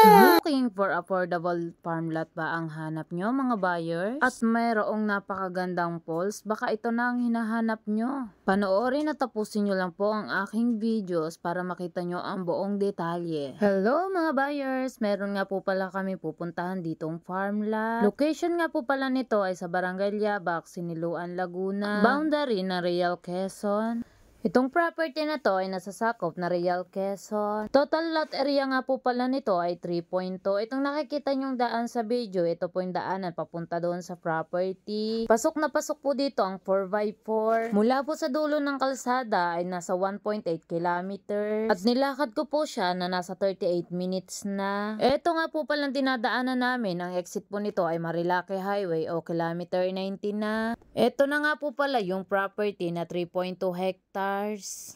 Looking for affordable farm lot ba ang hanap nyo mga buyers? At mayroong napakagandang falls, baka ito na ang hinahanap nyo. Panoorin at tapusin nyo lang po ang aking videos para makita nyo ang buong detalye. Hello mga buyers! Meron nga po pala kami pupuntahan ditong farm lot. Location nga po pala nito ay sa Barangay Liabac, Siniluan, Laguna. Boundary ng Real Quezon. Itong property na to ay nasasakop na Real Quezon. Total lot area nga po pala nito ay 3.2. Itong nakikita nyong daan sa video, ito po yung daanan papunta doon sa property. Pasok na pasok po dito ang 4x4. Mula po sa dulo ng kalsada ay nasa 1.8 kilometers. At nilakad ko po siya na nasa 38 minutes na. Ito nga po palang dinadaanan namin. Ang exit po nito ay Marilake Highway o kilometer 90 na. Ito na nga po pala yung property na 3.2 hectares.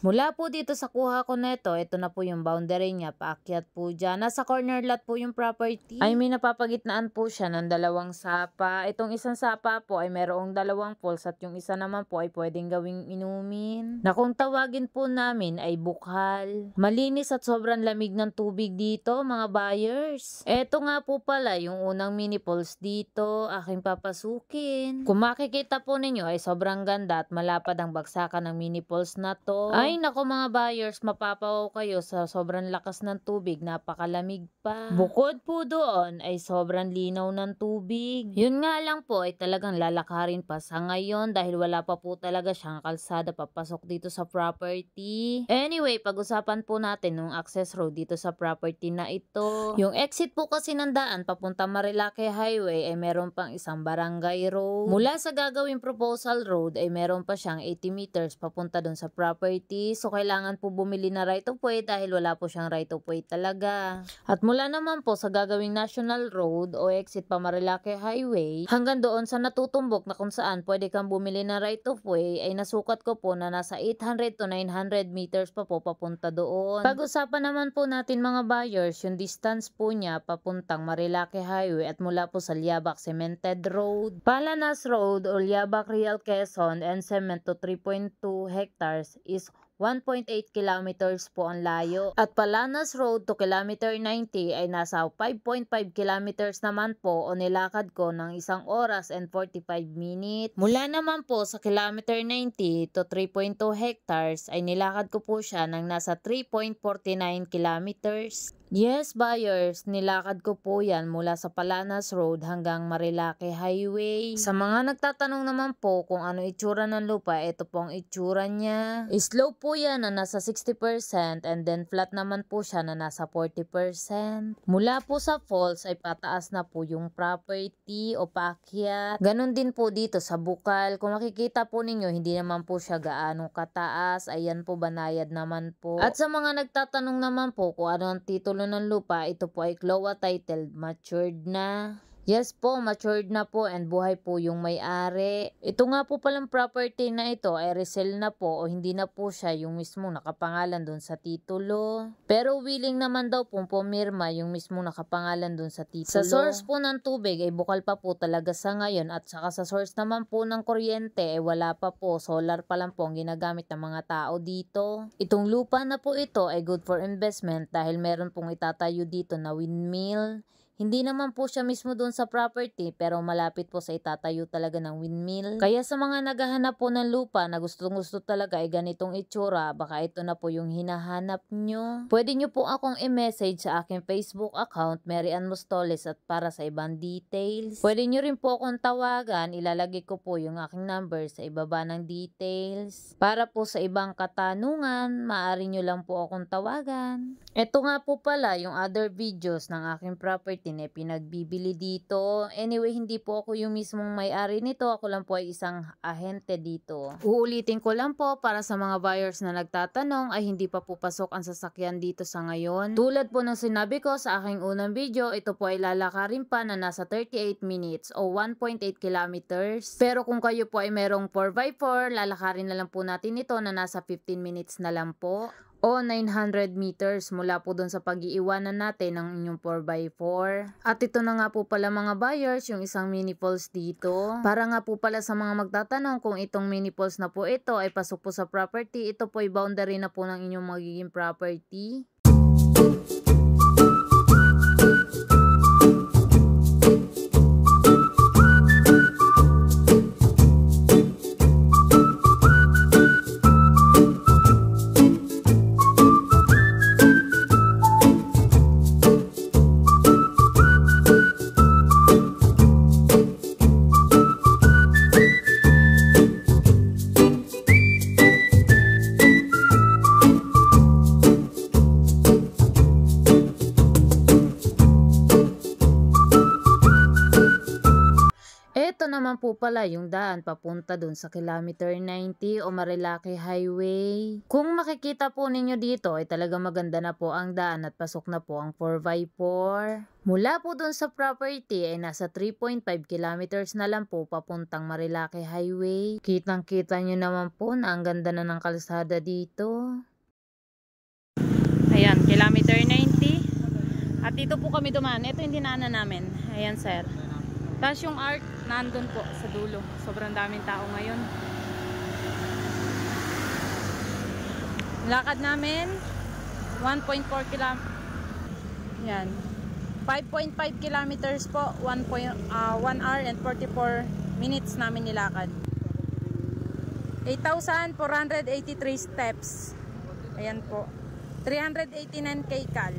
Mula po dito sa kuha ko neto, ito na po yung boundary niya, paakyat po dyan. Nasa corner lot po yung property. Ay may napapagitnaan po siya ng dalawang sapa. Itong isang sapa po ay merong dalawang poles at yung isa naman po ay pwedeng gawing inumin. Na kung tawagin po namin ay bukal. Malinis at sobrang lamig ng tubig dito mga buyers. Ito nga po pala yung unang mini pools dito, aking papasukin. Kung makikita po ninyo ay sobrang ganda at malapad ang bagsakan ng mini pools na to. Ay nako mga buyers, mapapawaw kayo sa sobrang lakas ng tubig, napakalamig pa. Bukod po doon ay sobrang linaw ng tubig. Yun nga lang po ay talagang lalakarin pa sa ngayon dahil wala pa po talaga siyang kalsada papasok dito sa property. Anyway, pag-usapan po natin yung access road dito sa property na ito. Yung exit po kasi ng daan papunta Marilake Highway ay meron pang isang barangay road. Mula sa gagawing proposal road ay meron pa siyang 80 meters papunta doon sa property. So, kailangan po bumili na right of way dahil wala po siyang right of way talaga. At mula naman po sa gagawing national road o exit pa Marilake Highway hanggang doon sa natutumbok na kung saan pwede kang bumili na right of way ay nasukat ko po na nasa 800 to 900 meters pa po papunta doon. Pag-usapan naman po natin mga buyers yung distance po niya papuntang Marilake Highway at mula po sa Liabac Cemented Road, Palanas Road o Liabac Real Quezon and cement to 3.2 hectares is 1.8 kilometers po ang layo. At Palanas Road to kilometer 90 ay nasa 5.5 kilometers naman po o nilakad ko ng 1 oras and 45 minutes. Mula naman po sa kilometer 90 to 3.2 hectares ay nilakad ko po siya ng nasa 3.49 kilometers. Yes buyers, nilakad ko po yan mula sa Palanas Road hanggang Marilake Highway. Sa mga nagtatanong naman po kung ano itsura ng lupa, ito po ang itsura niya. Slope po yan na nasa 60% and then flat naman po siya na nasa 40%. Mula po sa falls ay pataas na po yung property o paakyat. Ganon din po dito sa bukal. Kung makikita po ninyo, hindi naman po siya gaano kataas. Ayan po, banayad naman po. At sa mga nagtatanong naman po kung ano ang titulo ng lupa, ito po ay CLOA titled, matured na. Yes po, matured na po and buhay po yung may-ari. Ito nga po palang property na ito ay resell na po o hindi na po siya yung mismong nakapangalan doon sa titulo. Pero willing naman daw pong pumirma yung mismong nakapangalan doon sa titulo. Sa source po ng tubig ay bukal pa po talaga sa ngayon at saka sa source naman po ng kuryente ay wala pa po. Solar pa lang po ang ginagamit ng mga tao dito. Itong lupa na po ito ay good for investment dahil meron pong itatayo dito na windmill. Hindi naman po siya mismo doon sa property pero malapit po sa itatayo talaga ng windmill. Kaya sa mga naghahanap po ng lupa na gustong-gusto talaga ay ganitong itsura, baka ito na po yung hinahanap nyo. Pwede nyo po akong i-message sa aking Facebook account, Mary Ann Mostoles, at para sa ibang details. Pwede nyo rin po akong tawagan, ilalagay ko po yung aking number sa ibaba ng details. Para po sa ibang katanungan, maaari nyo lang po akong tawagan. Ito nga po pala yung other videos ng aking property na pinagbibili dito. Anyway, hindi po ako yung mismong may-ari nito. Ako lang po ay isang ahente dito. Uulitin ko lang po para sa mga buyers na nagtatanong ay hindi pa po pasok ang sasakyan dito sa ngayon. Tulad po ng sinabi ko sa aking unang video, ito po ay lalakarin pa na nasa 38 minutes o 1.8 kilometers. Pero kung kayo po ay merong 4x4, lalakarin na lang po natin ito na nasa 15 minutes na lang po. O 900 meters mula po dun sa pag-iiwanan natin ng inyong 4x4. At ito na nga po pala mga buyers, yung isang mini falls dito. Para nga po pala sa mga magtatanong kung itong mini falls na po ito ay pasok po sa property, ito po ay boundary na po ng inyong magiging property. naman po pala yung daan papunta dun sa kilometer 90 o Marilaki Highway. Kung makikita po ninyo dito ay talaga maganda na po ang daan at pasok na po ang 4x4. Mula po dun sa property ay nasa 3.5 kilometers na lang po papuntang Marilaki Highway. Kitang-kita nyo naman po na ang ganda na ng kalsada dito. Ayan, kilometer 90. At dito po kami dumaan. Ito yung dinaanan namin. Ayan, sir. Tapos yung arc, nandun po sa dulo. Sobrang daming tao ngayon. Lakad namin, 1.4 km. Yan. 5.5 kilometers po. 1 hour and 44 minutes namin nilakad. 8,483 steps. Ayan po. 389 kcal.